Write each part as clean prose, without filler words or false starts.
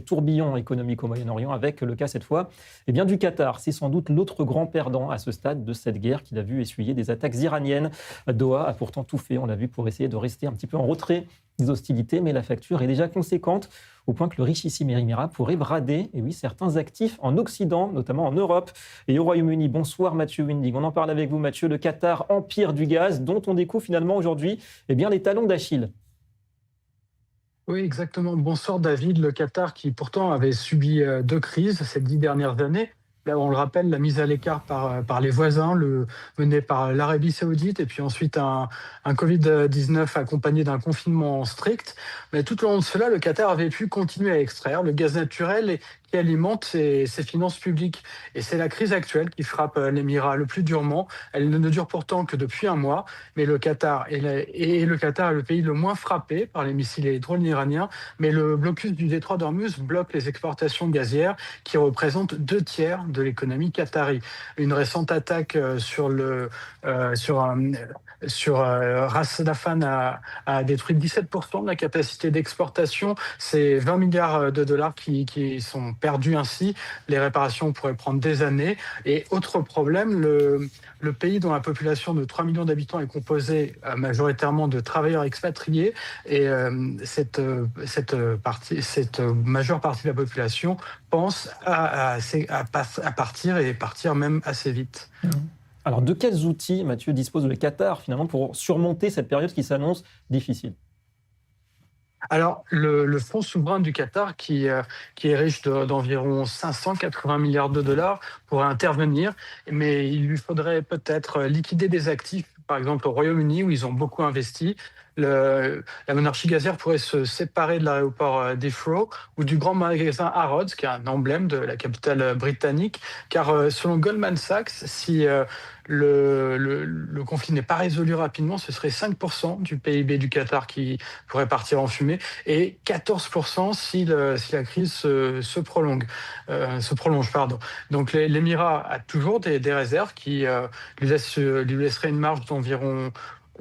tourbillon économique au Moyen-Orient avec le cas cette fois du Qatar. C'est sans doute l'autre grand perdant à ce stade de cette guerre qu'il a vu essuyer des attaques iraniennes. Doha a pourtant tout fait, on l'a vu, pour essayer de rester un petit peu en retrait des hostilités, mais la facture est déjà conséquente au point que le richissime Émirat pourrait brader certains actifs en Occident, notamment en Europe et au Royaume-Uni. Bonsoir Mathieu Windig, on en parle avec vous Mathieu. Le Qatar, empire du gaz, dont on découvre finalement aujourd'hui les talons d'Achille. Oui, exactement. Bonsoir David. Le Qatar qui pourtant avait subi deux crises ces 10 dernières années. Là, on le rappelle, la mise à l'écart par les voisins, menée par l'Arabie Saoudite, et puis ensuite un Covid-19 accompagné d'un confinement strict. Mais tout au long de cela, le Qatar avait pu continuer à extraire le gaz naturel qui alimente ses finances publiques. Et c'est la crise actuelle qui frappe l'Émirat le plus durement. Elle ne dure pourtant que depuis un mois, mais le Qatar le Qatar est le pays le moins frappé par les missiles et les drones iraniens. Mais le blocus du détroit d'Ormuz bloque les exportations gazières qui représentent 2 tiers de l'économie qatari. Une récente attaque sur Ras Laffan a détruit 17% de la capacité d'exportation. C'est 20 milliards de dollars qui sont perdus ainsi. Les réparations pourraient prendre des années. Et autre problème, le pays dont la population de 3 millions d'habitants est composée majoritairement de travailleurs expatriés. Et cette majeure partie de la population pense à partir et partir même assez vite. Alors, de quels outils, Mathieu, dispose le Qatar, finalement, pour surmonter cette période qui s'annonce difficile ? Alors, le fonds souverain du Qatar, qui est riche d'environ 580 milliards de dollars, pourrait intervenir, mais il lui faudrait peut-être liquider des actifs, par exemple au Royaume-Uni, où ils ont beaucoup investi. La monarchie gazière pourrait se séparer de l'aéroport d'Heathrow ou du grand magasin Harrods, qui est un emblème de la capitale britannique, car selon Goldman Sachs, si le conflit n'est pas résolu rapidement, ce serait 5% du PIB du Qatar qui pourrait partir en fumée et 14% si la crise se prolonge. Pardon. Donc l'Émirat a toujours des réserves qui lui laisseraient une marge d'environ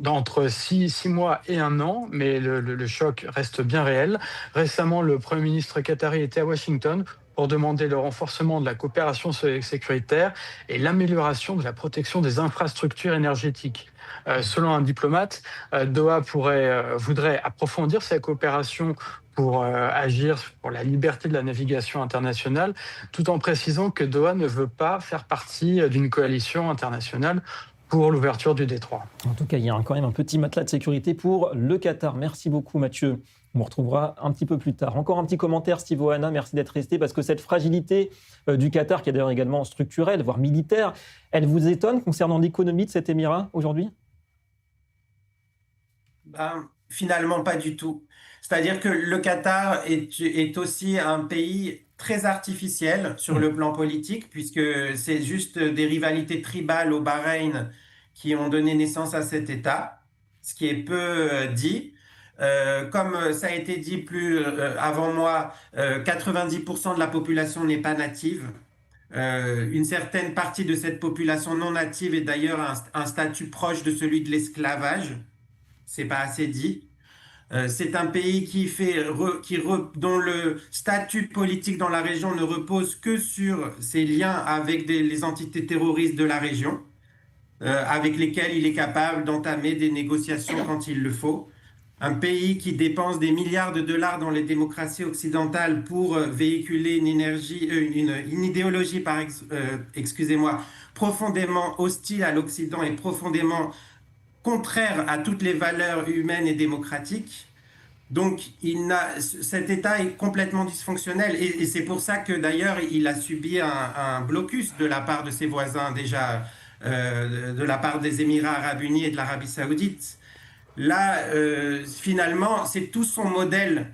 entre 6 mois et 1 an, mais le choc reste bien réel. Récemment, le Premier ministre qatari était à Washington pour demander le renforcement de la coopération sécuritaire et l'amélioration de la protection des infrastructures énergétiques. Selon un diplomate, Doha voudrait approfondir sa coopération pour agir pour la liberté de la navigation internationale, tout en précisant que Doha ne veut pas faire partie d'une coalition internationale pour l'ouverture du détroit. En tout cas, il y a quand même un petit matelas de sécurité pour le Qatar. Merci beaucoup, Mathieu. On vous retrouvera un petit peu plus tard. Encore un petit commentaire, Steve Oana, merci d'être resté, parce que cette fragilité du Qatar, qui est d'ailleurs également structurelle, voire militaire, elle vous étonne concernant l'économie de cet émirat aujourd'hui ? Finalement, pas du tout. C'est-à-dire que le Qatar est aussi un pays très artificiel sur le plan politique, puisque c'est juste des rivalités tribales au Bahreïn qui ont donné naissance à cet État, ce qui est peu dit. Comme ça a été dit avant moi, 90% de la population n'est pas native. Une certaine partie de cette population non native est d'ailleurs un statut proche de celui de l'esclavage. C'est pas assez dit. C'est un pays dont le statut politique dans la région ne repose que sur ses liens avec les entités terroristes de la région, avec lesquelles il est capable d'entamer des négociations quand il le faut. Un pays qui dépense des milliards de dollars dans les démocraties occidentales pour véhiculer une idéologie, profondément hostile à l'Occident et profondément contraire à toutes les valeurs humaines et démocratiques. Donc, cet État est complètement dysfonctionnel et c'est pour ça que d'ailleurs il a subi un blocus de la part de ses voisins déjà, de la part des Émirats arabes unis et de l'Arabie saoudite. Là, finalement, c'est tout son modèle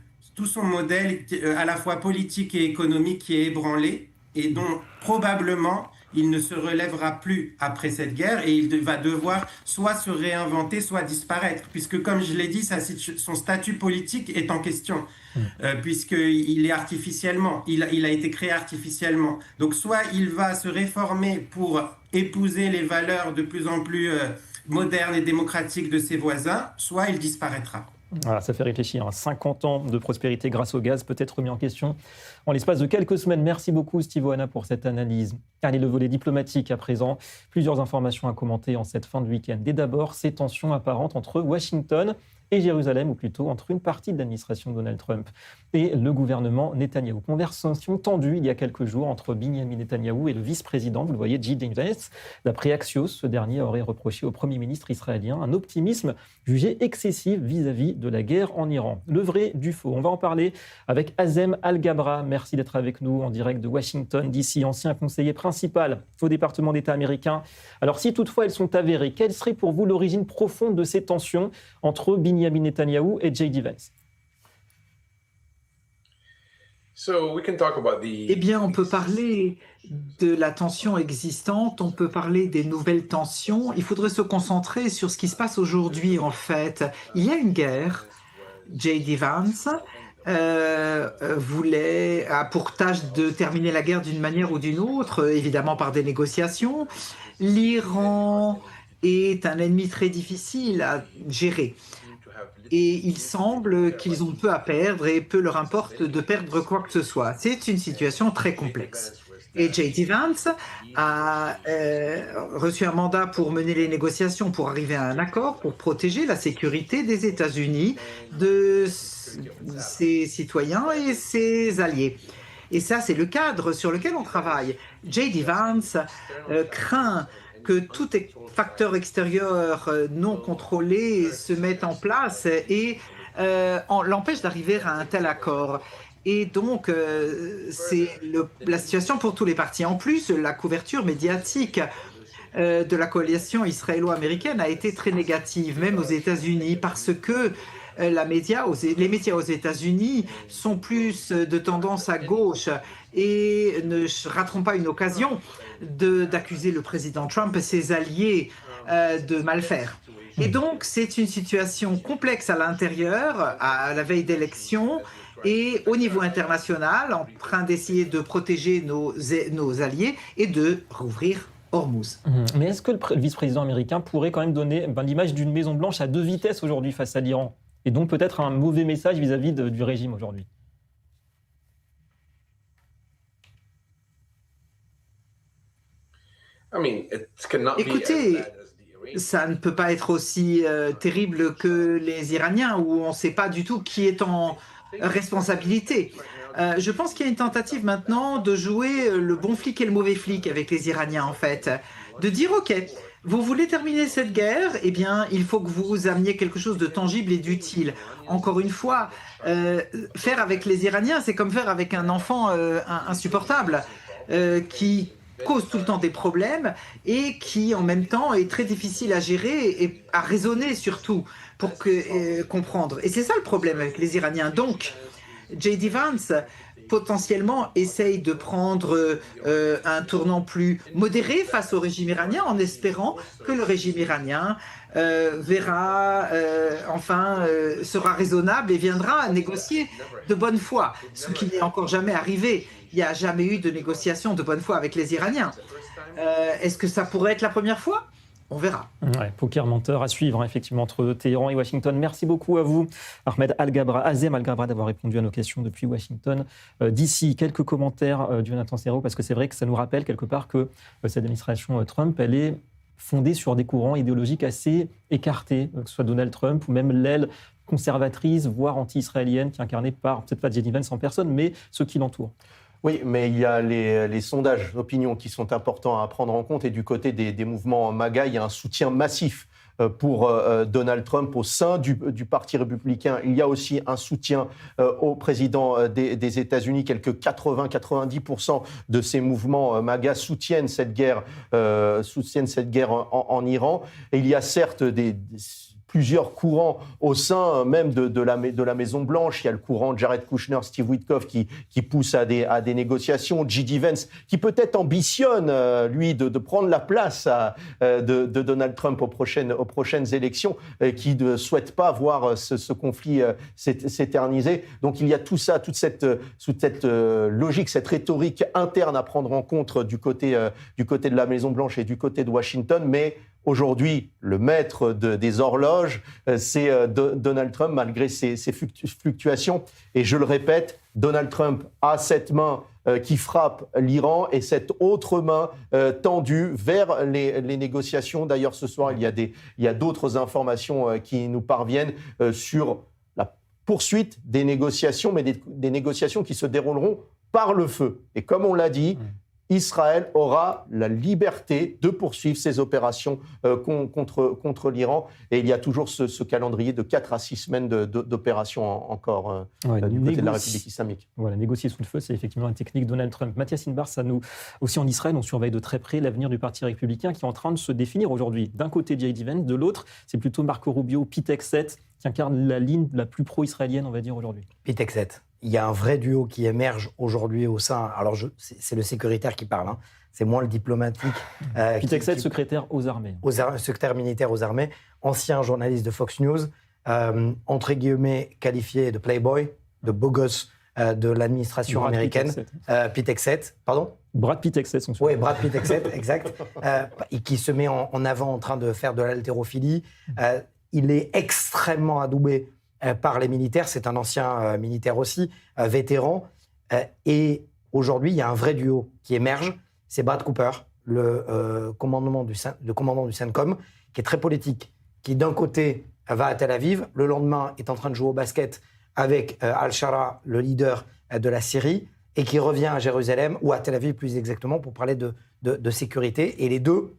à la fois politique et économique qui est ébranlé et dont probablement il ne se relèvera plus après cette guerre et il va devoir soit se réinventer, soit disparaître, puisque comme je l'ai dit, son statut politique est en question, puisqu'il est il a été créé artificiellement. Donc soit il va se réformer pour épouser les valeurs de plus en plus modernes et démocratiques de ses voisins, soit il disparaîtra. Voilà, ça fait réfléchir. 50 ans de prospérité grâce au gaz, peut-être remis en question en l'espace de quelques semaines. Merci beaucoup, Steve Oana, pour cette analyse. Allez, le volet diplomatique à présent. Plusieurs informations à commenter en cette fin de week-end. Et d'abord, ces tensions apparentes entre Washington et Jérusalem, ou plutôt entre une partie de l'administration Donald Trump et le gouvernement Netanyahou. Conversation tendue il y a quelques jours entre Benjamin Netanyahou et le vice-président, vous le voyez, JD Vance. D'après Axios, ce dernier aurait reproché au Premier ministre israélien un optimisme jugé excessif vis-à-vis de la guerre en Iran. Le vrai du faux, on va en parler avec Azem Al-Gabra. Merci d'être avec nous en direct de Washington, D.C., ancien conseiller principal au département d'État américain. Alors si toutefois elles sont avérées, quelle serait pour vous l'origine profonde de ces tensions entre Benjamin Netanyahou et J.D. Vance? Eh bien, on peut parler de la tension existante, on peut parler des nouvelles tensions. Il faudrait se concentrer sur ce qui se passe aujourd'hui, en fait. Il y a une guerre. J.D. Vance a pour tâche de terminer la guerre d'une manière ou d'une autre, évidemment par des négociations. L'Iran est un ennemi très difficile à gérer. Et il semble qu'ils ont peu à perdre et peu leur importe de perdre quoi que ce soit. C'est une situation très complexe. Et J.D. Vance a reçu un mandat pour mener les négociations, pour arriver à un accord, pour protéger la sécurité des États-Unis, de ses citoyens et ses alliés. Et ça, c'est le cadre sur lequel on travaille. J.D. Vance craint que tout facteur extérieur non contrôlé se mette en place et l'empêche d'arriver à un tel accord. Et donc, c'est la situation pour tous les partis. En plus, la couverture médiatique de la coalition israélo-américaine a été très négative, même aux États-Unis, parce que les médias aux États-Unis sont plus de tendance à gauche et ne rateront pas une occasion d'accuser le président Trump et ses alliés de mal faire. Et donc, c'est une situation complexe à l'intérieur, à la veille d'élections, et au niveau international, en train d'essayer de protéger nos alliés et de rouvrir Hormuz. Mais est-ce que le vice-président américain pourrait quand même donner l'image d'une Maison-Blanche à 2 vitesses aujourd'hui face à l'Iran, et donc peut-être un mauvais message vis-à-vis du régime aujourd'hui? Écoutez, ça ne peut pas être aussi terrible que les Iraniens, où on ne sait pas du tout qui est en responsabilité. Je pense qu'il y a une tentative maintenant de jouer le bon flic et le mauvais flic avec les Iraniens, en fait. De dire, OK, vous voulez terminer cette guerre, eh bien, il faut que vous ameniez quelque chose de tangible et d'utile. Encore une fois, faire avec les Iraniens, c'est comme faire avec un enfant insupportable qui cause tout le temps des problèmes et qui, en même temps, est très difficile à gérer et à raisonner surtout pour comprendre. Et c'est ça le problème avec les Iraniens. Donc, J.D. Vance, potentiellement, essaye de prendre un tournant plus modéré face au régime iranien en espérant que le régime iranien sera raisonnable et viendra négocier de bonne foi, ce qui n'est encore jamais arrivé. Il n'y a jamais eu de négociation de bonne foi avec les Iraniens. Est-ce que ça pourrait être la première fois ? On verra. Ouais, poker menteur à suivre, effectivement, entre Téhéran et Washington. Merci beaucoup à vous, Ahmed Al-Gabra, Azem Al-Gabra, d'avoir répondu à nos questions depuis Washington. D'ici, quelques commentaires du Jonathan Serrault, parce que c'est vrai que ça nous rappelle quelque part que cette administration Trump, elle est fondée sur des courants idéologiques assez écartés, que ce soit Donald Trump ou même l'aile conservatrice, voire anti-israélienne, qui est incarnée par, peut-être pas J.D. Vance en personne, mais ceux qui l'entourent. Oui, mais il y a les sondages d'opinion qui sont importants à prendre en compte. Et du côté des mouvements MAGA, il y a un soutien massif pour Donald Trump au sein du Parti républicain. Il y a aussi un soutien au président des États-Unis. Quelques 80-90% de ces mouvements MAGA soutiennent cette guerre en Iran. Et il y a certes plusieurs courants au sein même de la Maison-Blanche. Il y a le courant Jared Kushner, Steve Witkoff qui pousse à des négociations. J.D. Vance qui peut-être ambitionne, lui, de prendre la place de Donald Trump aux prochaines élections, qui ne souhaite pas voir ce conflit s'éterniser. Donc il y a tout ça, toute cette logique, cette rhétorique interne à prendre en compte du côté de la Maison-Blanche et du côté de Washington. Mais aujourd'hui, le maître des horloges, c'est Donald Trump, malgré ses fluctuations. Et je le répète, Donald Trump a cette main qui frappe l'Iran et cette autre main tendue vers les négociations. D'ailleurs, ce soir, il y a d'autres informations qui nous parviennent sur la poursuite des négociations, mais des négociations qui se dérouleront par le feu. Et comme on l'a dit, Israël aura la liberté de poursuivre ses opérations contre l'Iran. Et il y a toujours ce calendrier de 4 à 6 semaines d'opérations encore du côté de la République islamique. Voilà, négocier sous le feu, c'est effectivement la technique Donald Trump. Mathias Inbar, ça nous aussi en Israël, on surveille de très près l'avenir du Parti républicain qui est en train de se définir aujourd'hui. D'un côté, J.D. Vance, de l'autre, c'est plutôt Marco Rubio, Pete Hegseth, qui incarne la ligne la plus pro-israélienne, on va dire, aujourd'hui. Pete Hegseth. Il y a un vrai duo qui émerge aujourd'hui au sein. Alors, c'est le sécuritaire qui parle, hein. C'est moins le diplomatique. Pete Hegseth, secrétaire aux armées. Secrétaire militaire aux armées, ancien journaliste de Fox News, entre guillemets qualifié de playboy, de beau gosse de l'administration américaine. Pete Hegseth, pardon ? Brad Pitt Hegseth, son Oui, Brad Pitt Hegseth, exact. Et qui se met en avant en train de faire de l'haltérophilie. Il est extrêmement adoubé par les militaires. C'est un ancien militaire aussi, vétéran. Et aujourd'hui, il y a un vrai duo qui émerge. C'est Brad Cooper, le commandant du CENTCOM, qui est très politique, qui d'un côté va à Tel Aviv, le lendemain est en train de jouer au basket avec Al-Shara, le leader de la Syrie, et qui revient à Jérusalem, ou à Tel Aviv plus exactement, pour parler de sécurité. Et les deux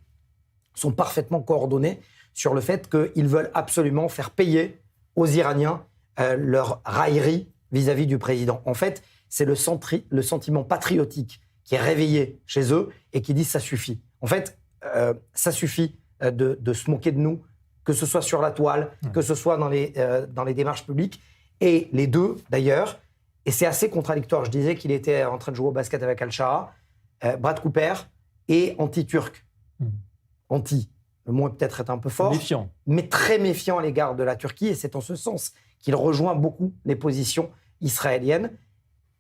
sont parfaitement coordonnés sur le fait qu'ils veulent absolument faire payer aux Iraniens leur raillerie vis-à-vis du président. En fait, c'est le sentiment patriotique qui est réveillé chez eux et qui dit « ça suffit ». En fait, ça suffit de se moquer de nous, que ce soit sur la toile, que ce soit dans les démarches publiques. Et les deux, d'ailleurs, et c'est assez contradictoire, je disais qu'il était en train de jouer au basket avec Al-Shara, Brad Cooper est anti-turc. Anti. Le mot peut-être est un peu fort, méfiant. Mais très méfiant à l'égard de la Turquie. Et c'est en ce sens qu'il rejoint beaucoup les positions israéliennes.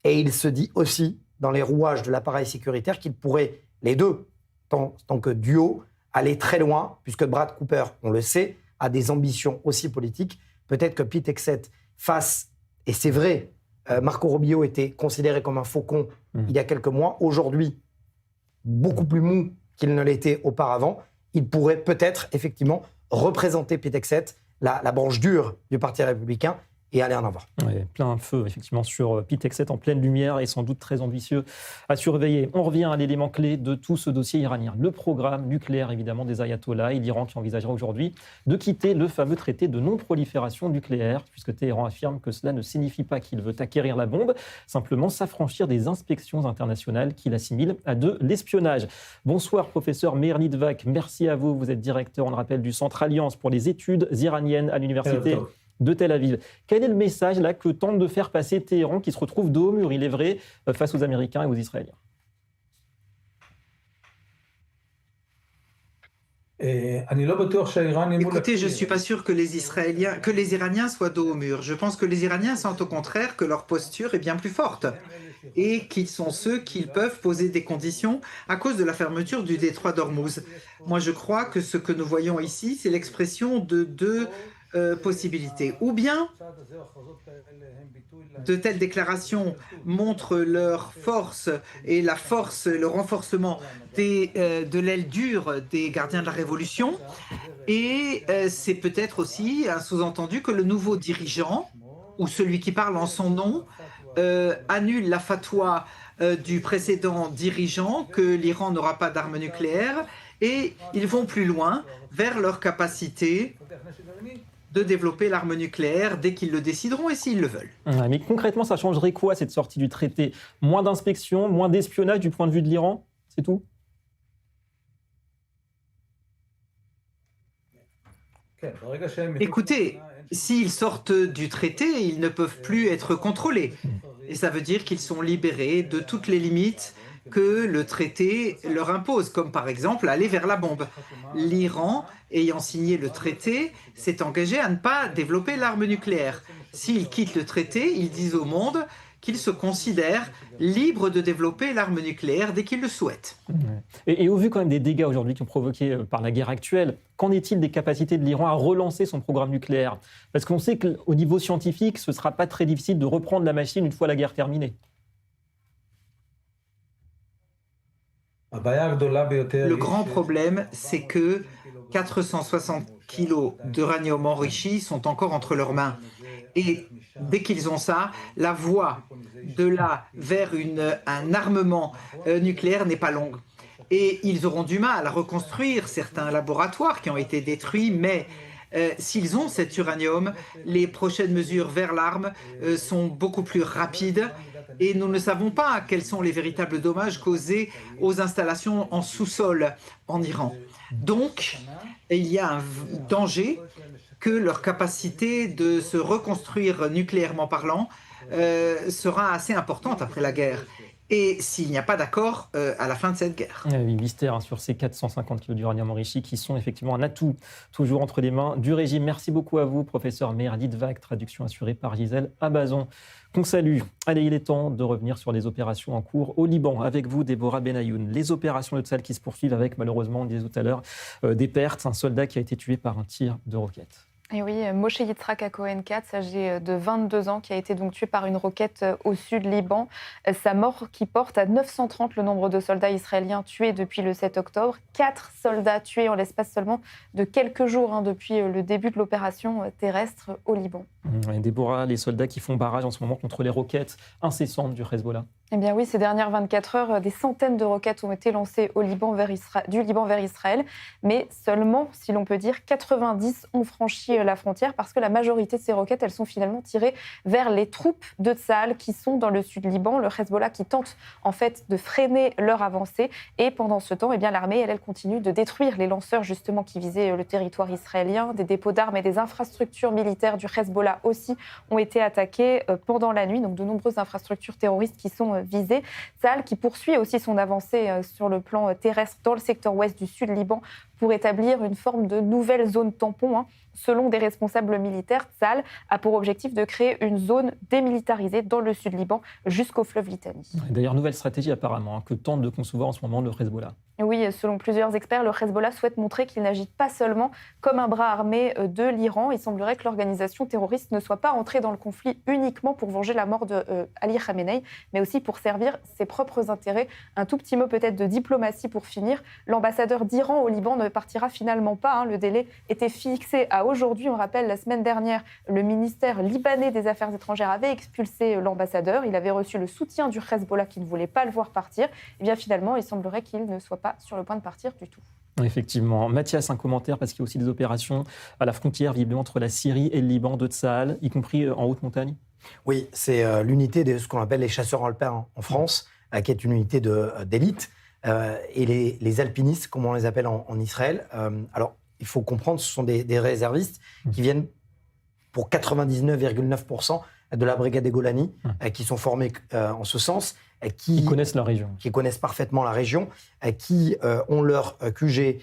Et il se dit aussi, dans les rouages de l'appareil sécuritaire, qu'ils pourraient, les deux, tant que duo, aller très loin, puisque Brad Cooper, on le sait, a des ambitions aussi politiques. Peut-être que Pete Hegseth fasse, et c'est vrai, Marco Rubio était considéré comme un faucon il y a quelques mois. Aujourd'hui, beaucoup plus mou qu'il ne l'était auparavant. Il pourrait peut-être, effectivement, représenter Pete Hegseth, la branche dure du Parti républicain, et aller en avoir. Ouais, plein feu, effectivement, sur Pete Hegseth en pleine lumière et sans doute très ambitieux à surveiller. On revient à l'élément clé de tout ce dossier iranien, le programme nucléaire, évidemment, des ayatollahs et l'Iran qui envisagera aujourd'hui de quitter le fameux traité de non-prolifération nucléaire, puisque Téhéran affirme que cela ne signifie pas qu'il veut acquérir la bombe, simplement s'affranchir des inspections internationales qu'il assimile à de l'espionnage. Bonsoir, professeur Meir Litvak, merci à vous. Vous êtes directeur, on le rappelle, du Centre Alliance pour les études iraniennes à l'université de Tel Aviv. Quel est le message là que tente de faire passer Téhéran, qui se retrouve dos au mur, il est vrai, face aux Américains et aux Israéliens? Écoutez, je ne suis pas sûr que les Iraniens soient dos au mur. Je pense que les Iraniens sentent au contraire que leur posture est bien plus forte et qu'ils sont ceux qui peuvent poser des conditions à cause de la fermeture du détroit d'Ormuz. Moi, je crois que ce que nous voyons ici, c'est l'expression de deux possibilités. Ou bien, de telles déclarations montrent leur force et le renforcement de l'aile dure des gardiens de la Révolution. Et c'est peut-être aussi un sous-entendu que le nouveau dirigeant, ou celui qui parle en son nom, annule la fatwa du précédent dirigeant que l'Iran n'aura pas d'armes nucléaires, et ils vont plus loin vers leur capacité de développer l'arme nucléaire dès qu'ils le décideront et s'ils le veulent. Ouais, mais concrètement, ça changerait quoi, cette sortie du traité? Moins d'inspection, moins d'espionnage du point de vue de l'Iran? C'est tout? Écoutez, s'ils sortent du traité, ils ne peuvent plus être contrôlés. Et ça veut dire qu'ils sont libérés de toutes les limites que le traité leur impose, comme par exemple aller vers la bombe. L'Iran, ayant signé le traité, s'est engagé à ne pas développer l'arme nucléaire. S'ils quittent le traité, ils disent au monde qu'il se considère libre de développer l'arme nucléaire dès qu'il le souhaite. Et au vu quand même des dégâts aujourd'hui qui ont provoqués par la guerre actuelle, qu'en est-il des capacités de l'Iran à relancer son programme nucléaire? Parce qu'on sait qu'au niveau scientifique, ce ne sera pas très difficile de reprendre la machine une fois la guerre terminée. Le grand problème, c'est que 460 kilos d'uranium enrichi sont encore entre leurs mains. Et dès qu'ils ont ça, la voie de là vers un armement nucléaire n'est pas longue. Et ils auront du mal à reconstruire certains laboratoires qui ont été détruits, mais s'ils ont cet uranium, les prochaines mesures vers l'arme sont beaucoup plus rapides. Et nous ne savons pas quels sont les véritables dommages causés aux installations en sous-sol en Iran. Donc, il y a un danger que leur capacité de se reconstruire nucléairement parlant sera assez importante après la guerre. Et s'il n'y a pas d'accord à la fin de cette guerre. Oui, mystère sur ces 450 kg d'uranium enrichi qui sont effectivement un atout toujours entre les mains du régime. Merci beaucoup à vous, professeur Meir Litvak, traduction assurée par Gisèle Abazon, qu'on salue. Allez, il est temps de revenir sur les opérations en cours au Liban. Avec vous, Déborah Benayoun. Les opérations de Tsahal qui se poursuivent avec, malheureusement, on disait tout à l'heure, des pertes. Un soldat qui a été tué par un tir de roquette. Et oui, Moshe Yitzhak Cohen 4, âgé de 22 ans, qui a été donc tué par une roquette au sud Liban. Sa mort qui porte à 930 le nombre de soldats israéliens tués depuis le 7 octobre. 4 soldats tués en l'espace seulement de quelques jours depuis le début de l'opération terrestre au Liban. Et Déborah, les soldats qui font barrage en ce moment contre les roquettes incessantes du Hezbollah. Eh bien oui, ces dernières 24 heures, des centaines de roquettes ont été lancées du Liban vers Israël. Mais seulement, si l'on peut dire, 90 ont franchi la frontière parce que la majorité de ces roquettes, elles sont finalement tirées vers les troupes de Tsahal qui sont dans le sud Liban. Le Hezbollah qui tente en fait de freiner leur avancée. Et pendant ce temps, eh bien, l'armée, elle continue de détruire les lanceurs justement qui visaient le territoire israélien. Des dépôts d'armes et des infrastructures militaires du Hezbollah aussi ont été attaqués pendant la nuit. Donc de nombreuses infrastructures terroristes qui sont visées. Tsahal qui poursuit aussi son avancée sur le plan terrestre dans le secteur ouest du sud Liban pour établir une forme de nouvelle zone tampon. Selon des responsables militaires, Tsahal a pour objectif de créer une zone démilitarisée dans le sud Liban jusqu'au fleuve Litani. D'ailleurs, nouvelle stratégie apparemment que tente de concevoir en ce moment le Hezbollah. Oui, selon plusieurs experts, le Hezbollah souhaite montrer qu'il n'agit pas seulement comme un bras armé de l'Iran. Il semblerait que l'organisation terroriste ne soit pas entrée dans le conflit uniquement pour venger la mort d'Ali Khamenei, mais aussi pour servir ses propres intérêts. Un tout petit mot peut-être de diplomatie pour finir. L'ambassadeur d'Iran au Liban ne partira finalement pas. Le délai était fixé à aujourd'hui. On rappelle, la semaine dernière, le ministère libanais des Affaires étrangères avait expulsé l'ambassadeur. Il avait reçu le soutien du Hezbollah qui ne voulait pas le voir partir. Et bien finalement, il semblerait qu'il ne soit pas sur le point de partir du tout. Effectivement. Mathias, un commentaire, parce qu'il y a aussi des opérations à la frontière, visiblement, entre la Syrie et le Liban de Tsahal, y compris en haute montagne. Oui, c'est l'unité de ce qu'on appelle les chasseurs alpins en France, qui est une unité d'élite, et les alpinistes, comme on les appelle en Israël. Alors, il faut comprendre, ce sont des réservistes qui viennent pour 99,9% de la brigade des Golani, qui sont formés en ce sens, qui connaissent la région. Qui connaissent parfaitement la région, qui ont leur QG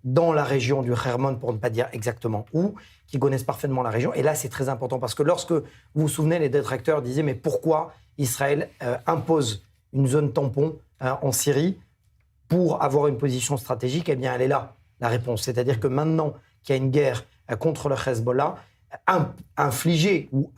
dans la région du Hermon, pour ne pas dire exactement où, qui connaissent parfaitement la région. Et là, c'est très important parce que lorsque vous vous souvenez, les détracteurs disaient mais pourquoi Israël impose une zone tampon en Syrie pour avoir une position stratégique? Eh bien, elle est là, la réponse. C'est-à-dire que maintenant qu'il y a une guerre contre le Hezbollah, infligée ou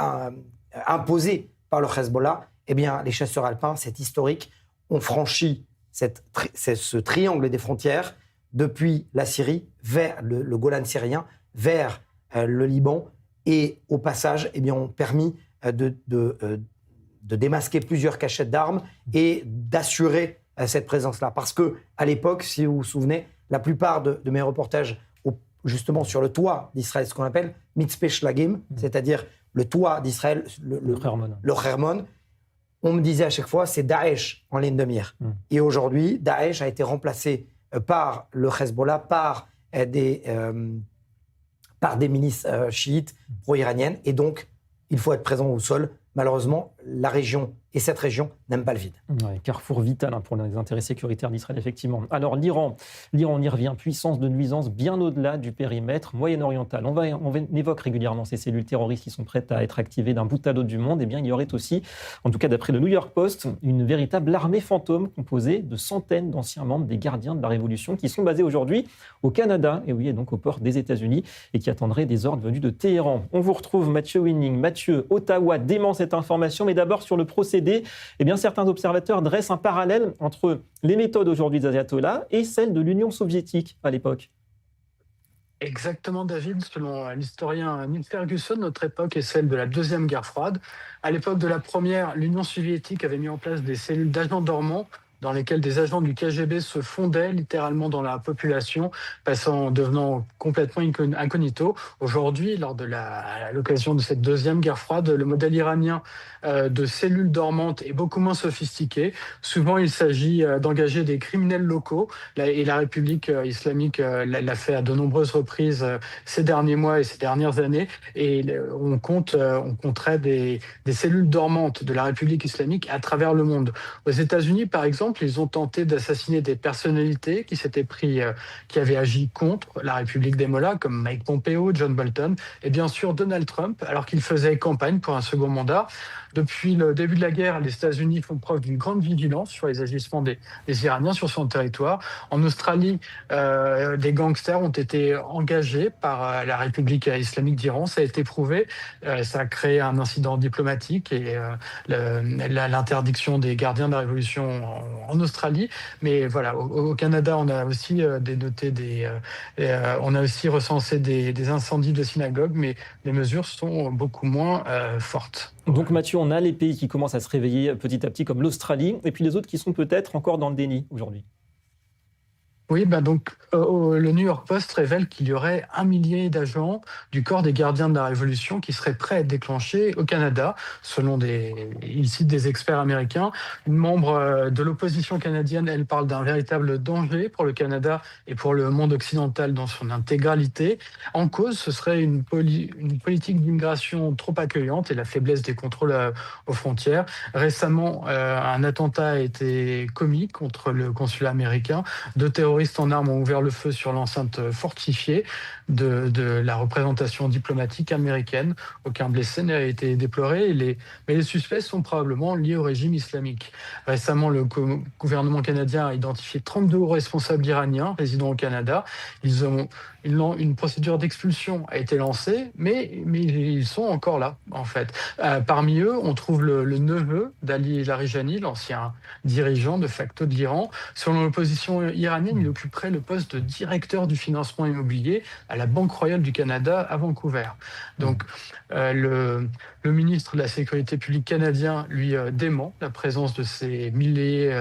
imposée par le Hezbollah, eh bien, les chasseurs alpins, c'est historique, ont franchi ce triangle des frontières depuis la Syrie vers le Golan syrien, vers le Liban, et au passage, eh bien, ont permis de démasquer plusieurs cachettes d'armes et d'assurer cette présence-là. Parce qu'à l'époque, si vous vous souvenez, la plupart de mes reportages, justement sur le toit d'Israël, ce qu'on appelle Mitzpeh Shlagim, c'est-à-dire le toit d'Israël, le Hermon, on me disait à chaque fois, c'est Daesh en ligne de mire. Et aujourd'hui, Daesh a été remplacé par le Hezbollah, par des milices chiites pro-iraniennes. Et donc, il faut être présent au sol. Malheureusement, la région Et cette région n'aime pas le vide. Ouais, carrefour vital pour les intérêts sécuritaires d'Israël, effectivement. Alors l'Iran, on y revient, puissance de nuisance bien au-delà du périmètre moyen-oriental. On évoque régulièrement ces cellules terroristes qui sont prêtes à être activées d'un bout à l'autre du monde. Eh bien, il y aurait aussi, en tout cas d'après le New York Post, une véritable armée fantôme composée de centaines d'anciens membres des gardiens de la Révolution qui sont basés aujourd'hui au Canada, et oui, et donc aux portes des États-Unis, et qui attendraient des ordres venus de Téhéran. On vous retrouve Mathieu Winning. Mathieu, Ottawa dément cette information, mais d'abord sur le procédé. Eh bien, certains observateurs dressent un parallèle entre les méthodes aujourd'hui des ayatollahs et celles de l'Union soviétique à l'époque. Exactement, David. Selon l'historien Neil Ferguson, notre époque est celle de la Deuxième Guerre froide. À l'époque de la Première, l'Union soviétique avait mis en place des cellules d'agents dormants dans lesquelles des agents du KGB se fondaient littéralement dans la population, devenant complètement incognito. Aujourd'hui, à l'occasion de cette Deuxième Guerre froide, le modèle iranien de cellules dormantes est beaucoup moins sophistiqué. Souvent, il s'agit d'engager des criminels locaux, et la République islamique l'a fait à de nombreuses reprises ces derniers mois et ces dernières années. Et on compterait des cellules dormantes de la République islamique à travers le monde. Aux États-Unis, par exemple, ils ont tenté d'assassiner des personnalités qui avaient agi contre la République des Mollahs, comme Mike Pompeo, John Bolton, et bien sûr Donald Trump, alors qu'il faisait campagne pour un second mandat. Depuis le début de la guerre, les États-Unis font preuve d'une grande vigilance sur les agissements des Iraniens sur son territoire. En Australie, des gangsters ont été engagés par la République islamique d'Iran. Ça a été prouvé. Ça a créé un incident diplomatique et l'interdiction des gardiens de la Révolution en Australie. Mais voilà, au Canada, on a aussi on a aussi recensé des incendies de synagogues, mais les mesures sont beaucoup moins fortes. Donc Mathieu, on a les pays qui commencent à se réveiller petit à petit, comme l'Australie, et puis les autres qui sont peut-être encore dans le déni aujourd'hui. Oui, donc le New York Post révèle qu'il y aurait 1 millier d'agents du corps des gardiens de la Révolution qui seraient prêts à être déclenchés au Canada, il cite des experts américains. Une membre de l'opposition canadienne, elle parle d'un véritable danger pour le Canada et pour le monde occidental dans son intégralité. En cause, ce serait une politique d'immigration trop accueillante et la faiblesse des contrôles aux frontières. Récemment, un attentat a été commis contre le consulat américain. 2 terroristes en armes ont ouvert le feu sur l'enceinte fortifiée de la représentation diplomatique américaine. Aucun blessé n'a été déploré, mais les suspects sont probablement liés au régime islamique. Récemment, le gouvernement canadien a identifié 32 hauts responsables iraniens résidant au Canada. Une procédure d'expulsion a été lancée, mais ils sont encore là, en fait. Parmi eux, on trouve le neveu d'Ali Larijani, l'ancien dirigeant de facto de l'Iran. Selon l'opposition iranienne, il occuperait le poste de directeur du financement immobilier à la Banque royale du Canada à Vancouver. Donc, le ministre de la Sécurité publique canadien, lui, dément la présence de ces milliers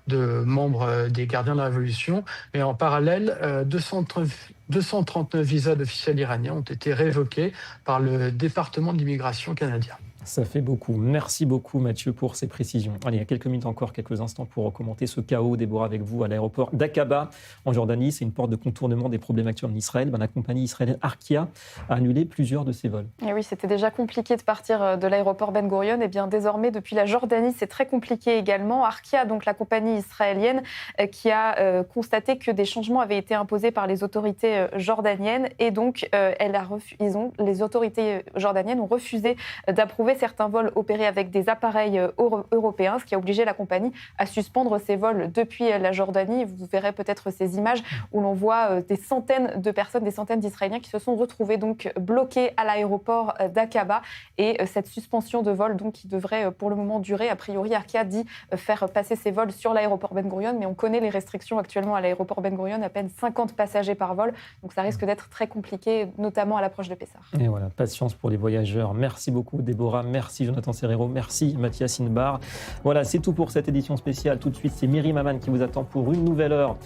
de membres des gardiens de la Révolution. Mais en parallèle, 239 visas d'officiels iraniens ont été révoqués par le département de l'immigration canadien. Ça fait beaucoup. Merci beaucoup Mathieu pour ces précisions. Allez, il y a quelques minutes encore, quelques instants pour commenter ce chaos. Déborah avec vous à l'aéroport d'Aqaba en Jordanie. C'est une porte de contournement des problèmes actuels en Israël. La compagnie israélienne Arkia a annulé plusieurs de ses vols. Et oui, c'était déjà compliqué de partir de l'aéroport Ben Gurion. Et bien désormais, depuis la Jordanie, c'est très compliqué également. Arkia, donc la compagnie israélienne, qui a constaté que des changements avaient été imposés par les autorités jordaniennes. Et donc, les autorités jordaniennes ont refusé d'approuver certains vols opérés avec des appareils européens, ce qui a obligé la compagnie à suspendre ses vols depuis la Jordanie. Vous verrez peut-être ces images où l'on voit des centaines de personnes, des centaines d'Israéliens qui se sont retrouvés donc bloqués à l'aéroport d'Aqaba. Et cette suspension de vol donc, qui devrait pour le moment durer. A priori, Arkia dit faire passer ses vols sur l'aéroport Ben Gurion, mais on connaît les restrictions actuellement à l'aéroport Ben Gurion, à peine 50 passagers par vol. Donc ça risque d'être très compliqué, notamment à l'approche de Pessah. Et voilà, patience pour les voyageurs. Merci beaucoup Déborah. Merci Jonathan Serrero, merci Mathias Inbar. Voilà, c'est tout pour cette édition spéciale. Tout de suite, c'est Myri Maman qui vous attend pour une nouvelle heure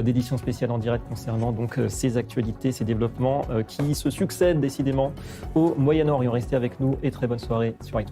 d'édition spéciale en direct concernant donc ces actualités, ces développements qui se succèdent décidément au Moyen-Orient. Restez avec nous et très bonne soirée sur i24.